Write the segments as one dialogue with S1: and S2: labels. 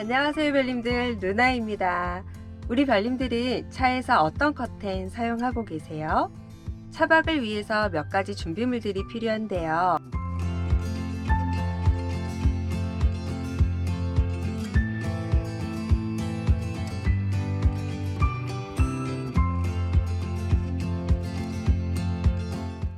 S1: 안녕하세요 별님들, 누나입니다. 우리 별님들은 차에서 어떤 커튼 사용하고 계세요? 차박을 위해서 몇 가지 준비물들이 필요한데요.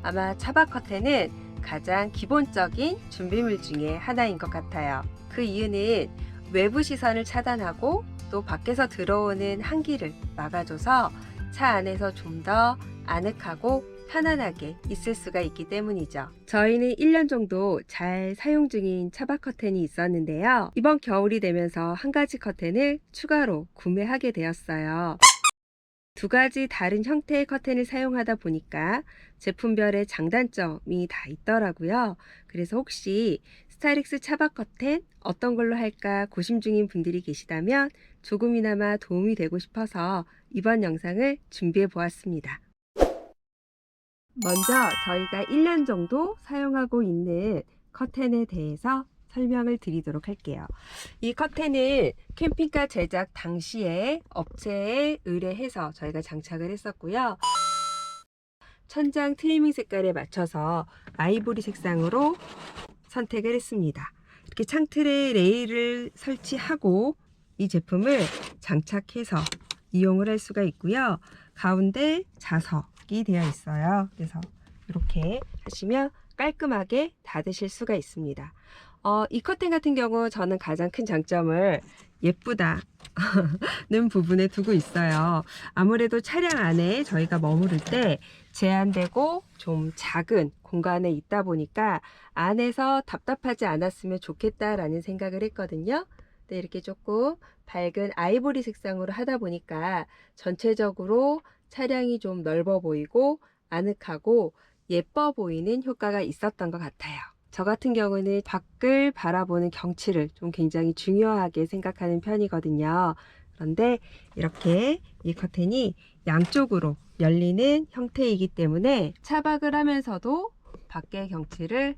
S1: 아마 차박 커튼은 가장 기본적인 준비물 중에 하나인 것 같아요. 그 이유는 외부 시선을 차단하고 또 밖에서 들어오는 한기를 막아줘서 차 안에서 좀 더 아늑하고 편안하게 있을 수가 있기 때문이죠. 저희는 1년 정도 잘 사용 중인 차박 커튼이 있었는데요. 이번 겨울이 되면서 한 가지 커튼을 추가로 구매하게 되었어요. 두 가지 다른 형태의 커튼을 사용하다 보니까 제품별의 장단점이 다 있더라고요. 그래서 혹시 스타렉스 차박 커튼 어떤 걸로 할까 고심 중인 분들이 계시다면 조금이나마 도움이 되고 싶어서 이번 영상을 준비해 보았습니다. 먼저 저희가 1년 정도 사용하고 있는 커튼에 대해서 설명을 드리도록 할게요. 이 커튼을 캠핑카 제작 당시에 업체에 의뢰해서 저희가 장착을 했었고요. 천장 트리밍 색깔에 맞춰서 아이보리 색상으로 선택을 했습니다. 이렇게 창틀에 레일을 설치하고 이 제품을 장착해서 이용을 할 수가 있고요. 가운데 자석이 되어 있어요. 그래서 이렇게 하시면 깔끔하게 닫으실 수가 있습니다. 이 커튼 같은 경우 저는 가장 큰 장점을 예쁘다는 부분에 두고 있어요. 아무래도 차량 안에 저희가 머무를 때 제한되고 좀 작은 공간에 있다 보니까 안에서 답답하지 않았으면 좋겠다라는 생각을 했거든요. 네, 이렇게 조금 밝은 아이보리 색상으로 하다 보니까 전체적으로 차량이 좀 넓어 보이고 아늑하고 예뻐 보이는 효과가 있었던 것 같아요. 저 같은 경우는 밖을 바라보는 경치를 좀 굉장히 중요하게 생각하는 편이거든요. 그런데 이렇게 이 커튼이 양쪽으로 열리는 형태이기 때문에 차박을 하면서도 밖의 경치를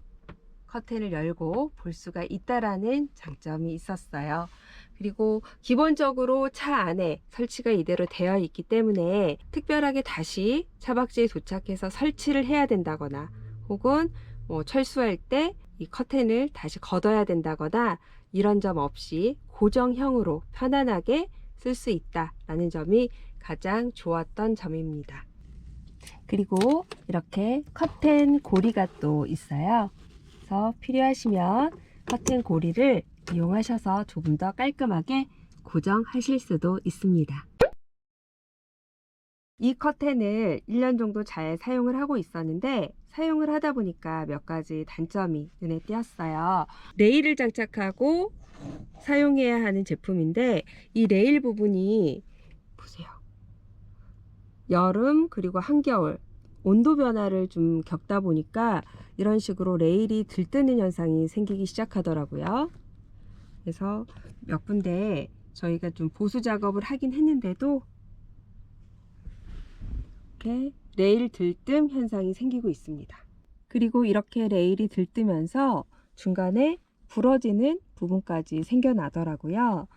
S1: 커튼을 열고 볼 수가 있다라는 장점이 있었어요. 그리고 기본적으로 차 안에 설치가 이대로 되어 있기 때문에 특별하게 다시 차박지에 도착해서 설치를 해야 된다거나 혹은 철수할 때 이 커튼을 다시 걷어야 된다거나 이런 점 없이 고정형으로 편안하게 쓸 수 있다라는 점이 가장 좋았던 점입니다. 그리고 이렇게 커튼 고리가 또 있어요. 그래서 필요하시면 커튼 고리를 이용하셔서 조금 더 깔끔하게 고정하실 수도 있습니다. 이 커튼을 1년 정도 잘 사용을 하고 있었는데 사용을 하다 보니까 몇 가지 단점이 눈에 띄었어요. 레일을 장착하고 사용해야 하는 제품인데 이 레일 부분이 보세요. 여름 그리고 한겨울 온도 변화를 좀 겪다 보니까 이런 식으로 레일이 들뜨는 현상이 생기기 시작하더라고요. 그래서 몇 군데 저희가 좀 보수 작업을 하긴 했는데도 이렇게 레일 들뜸 현상이 생기고 있습니다. 그리고 이렇게 레일이 들뜨면서 중간에 부러지는 부분까지 생겨나더라고요.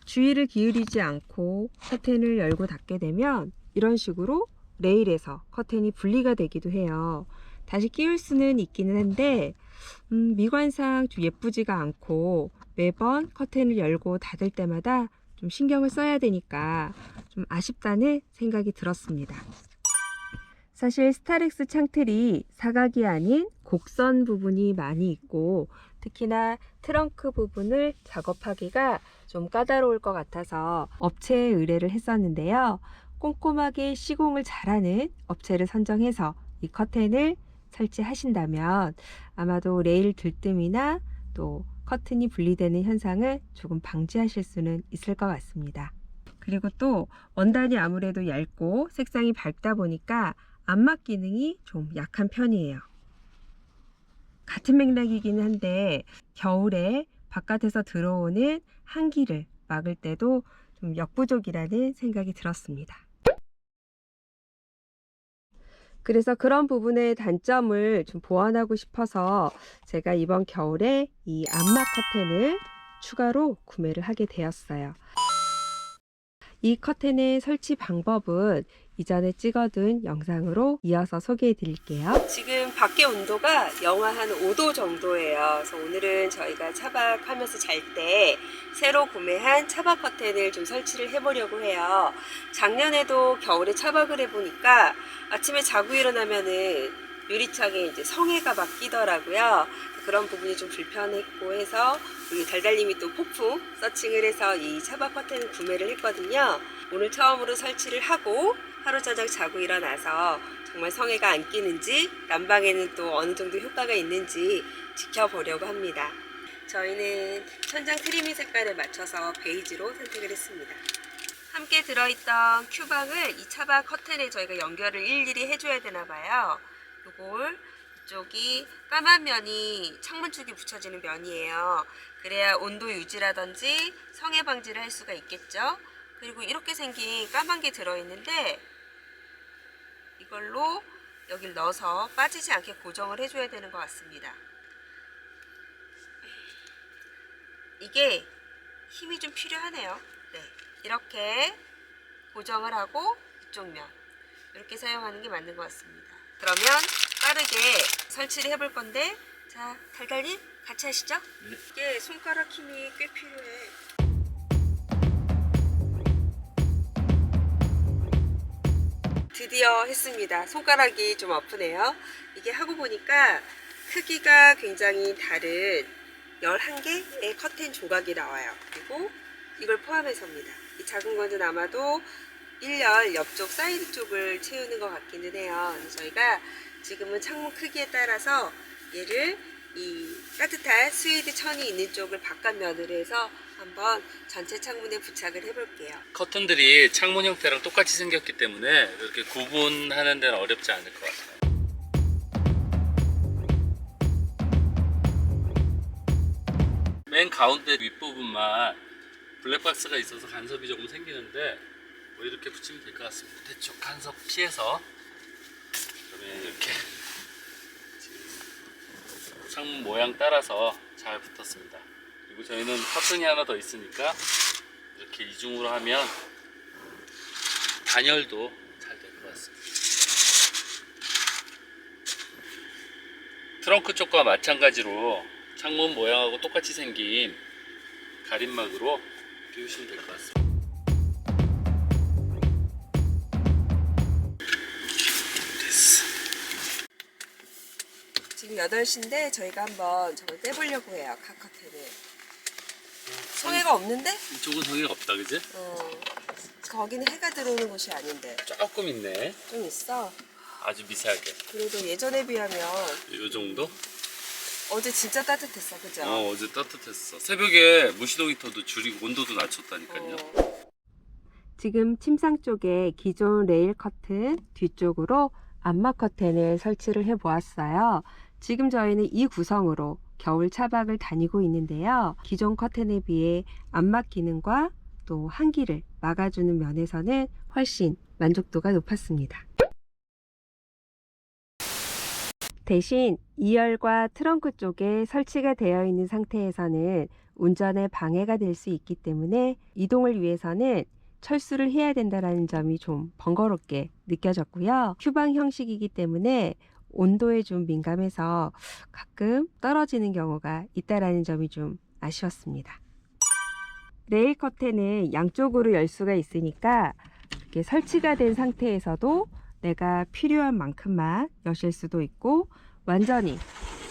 S1: 주의를 기울이지 않고 커튼을 열고 닫게 되면 이런 식으로 레일에서 커튼이 분리가 되기도 해요. 다시 끼울 수는 있기는 한데 미관상 좀 예쁘지가 않고 매번 커튼을 열고 닫을 때마다 좀 신경을 써야 되니까 좀 아쉽다는 생각이 들었습니다. 사실 스타렉스 창틀이 사각이 아닌 곡선 부분이 많이 있고 특히나 트렁크 부분을 작업하기가 좀 까다로울 것 같아서 업체에 의뢰를 했었는데요. 꼼꼼하게 시공을 잘하는 업체를 선정해서 이 커튼을 설치하신다면 아마도 레일 들뜸이나 또 커튼이 분리되는 현상을 조금 방지하실 수는 있을 것 같습니다. 그리고 또 원단이 아무래도 얇고 색상이 밝다 보니까 안막 기능이 좀 약한 편이에요. 같은 맥락이긴 한데 겨울에 바깥에서 들어오는 한기를 막을 때도 좀 역부족이라는 생각이 들었습니다. 그래서 그런 부분의 단점을 좀 보완하고 싶어서 제가 이번 겨울에 이 안막 커튼을 추가로 구매를 하게 되었어요. 이 커튼의 설치 방법은 이전에 찍어둔 영상으로 이어서 소개해 드릴게요. 지금 밖에 온도가 영하 한 5도 정도예요. 그래서 오늘은 저희가 차박하면서 잘 때 새로 구매한 차박 커튼을 좀 설치를 해보려고 해요. 작년에도 겨울에 차박을 해보니까 아침에 자고 일어나면은 유리창에 이제 성에가 막 끼더라고요. 그런 부분이 좀 불편했고 해서 우리 달달님이 또 폭풍 서칭을 해서 이 차박 커튼을 구매를 했거든요. 오늘 처음으로 설치를 하고 하루저녁 자고 일어나서 정말 성에가 안 끼는지 난방에는 또 어느 정도 효과가 있는지 지켜보려고 합니다. 저희는 천장 트리밍 색깔에 맞춰서 베이지로 선택을 했습니다. 함께 들어있던 큐방을 이 차박 커튼에 저희가 연결을 일일이 해줘야 되나 봐요. 요걸 이쪽이 까만 면이 창문 쪽에 붙여지는 면이에요. 그래야 온도 유지라든지 성해 방지를 할 수가 있겠죠. 그리고 이렇게 생긴 까만 게 들어있는데 이걸로 여기를 넣어서 빠지지 않게 고정을 해줘야 되는 것 같습니다. 이게 힘이 좀 필요하네요. 네, 이렇게 고정을 하고 이쪽 면 이렇게 사용하는 게 맞는 것 같습니다. 그러면 빠르게 설치를 해볼 건데, 자, 달달님 같이 하시죠? 네. 이게 손가락 힘이 꽤 필요해. 드디어 했습니다. 손가락이 좀 아프네요. 이게 하고 보니까 크기가 굉장히 다른 11개의 커튼 조각이 나와요. 그리고 이걸 포함해서입니다. 이 작은 거는 아마도 1열 옆쪽 사이드 쪽을 채우는 것 같기는 해요. 저희가 지금은 창문 크기에 따라서 얘를 이 따뜻한 스웨이드 천이 있는 쪽을 바깥면으로 해서 한번 전체 창문에 부착을 해볼게요.
S2: 커튼들이 창문 형태랑 똑같이 생겼기 때문에 이렇게 구분하는 데는 어렵지 않을 것 같아요. 맨 가운데 윗부분만 블랙박스가 있어서 간섭이 조금 생기는데 뭐 이렇게 붙이면 될 것 같습니다. 대충 간섭 피해서 그러면 이렇게 창문 모양 따라서 잘 붙었습니다. 그리고 저희는 커튼이 하나 더 있으니까 이렇게 이중으로 하면 단열도 잘 될 것 같습니다. 트렁크 쪽과 마찬가지로 창문 모양하고 똑같이 생긴 가림막으로 끼우시면 될 것 같습니다.
S1: 지금 8시인데 저희가 한번 저걸 떼보려고 해요. 카커튼을. 성해가 없는데?
S2: 이쪽은 성해가 없다, 그지?
S1: 거기는 해가 들어오는 곳이 아닌데.
S2: 조금 있네.
S1: 좀 있어.
S2: 아주 미세하게.
S1: 그래도 예전에 비하면
S2: 이 정도?
S1: 어제 진짜 따뜻했어, 그죠?
S2: 어제 따뜻했어. 새벽에 무시동 히터도 줄이고 온도도 낮췄다니까요.
S1: 지금 침상 쪽에 기존 레일 커튼 뒤쪽으로 암막 커튼을 설치를 해 보았어요. 지금 저희는 이 구성으로 겨울 차박을 다니고 있는데요. 기존 커튼에 비해 암막 기능과 또 한기를 막아주는 면에서는 훨씬 만족도가 높았습니다. 대신 2열과 트렁크 쪽에 설치가 되어 있는 상태에서는 운전에 방해가 될 수 있기 때문에 이동을 위해서는 철수를 해야 된다는 점이 좀 번거롭게 느껴졌고요. 큐방 형식이기 때문에 온도에 좀 민감해서 가끔 떨어지는 경우가 있다는 점이 좀 아쉬웠습니다. 레일 커튼은 양쪽으로 열 수가 있으니까 이렇게 설치가 된 상태에서도 내가 필요한 만큼만 여실 수도 있고, 완전히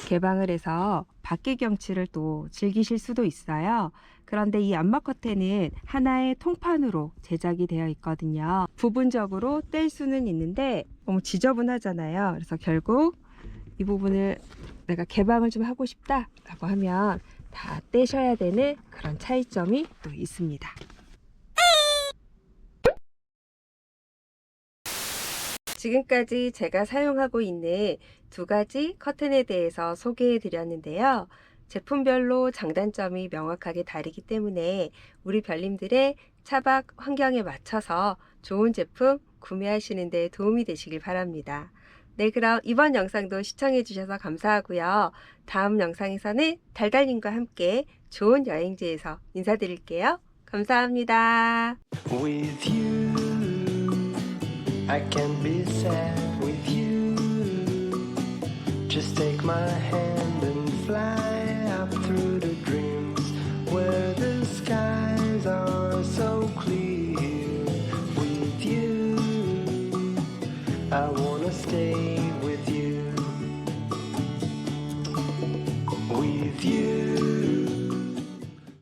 S1: 개방을 해서 밖의 경치를 또 즐기실 수도 있어요. 그런데 이 암막 커튼은 하나의 통판으로 제작이 되어 있거든요. 부분적으로 뗄 수는 있는데 너무 지저분하잖아요. 그래서 결국 이 부분을 내가 개방을 좀 하고 싶다 라고 하면 다 떼셔야 되는 그런 차이점이 또 있습니다. 지금까지 제가 사용하고 있는 두 가지 커튼에 대해서 소개해 드렸는데요. 제품별로 장단점이 명확하게 다르기 때문에 우리 별님들의 차박 환경에 맞춰서 좋은 제품 구매하시는 데 도움이 되시길 바랍니다. 네, 그럼 이번 영상도 시청해주셔서 감사하고요. 다음 영상에서는 달달님과 함께 좋은 여행지에서 인사드릴게요. 감사합니다.
S3: With you, I can be sad with you. Just take my hand and fly up through the dreams where the skies are so clear. With you, I wanna stay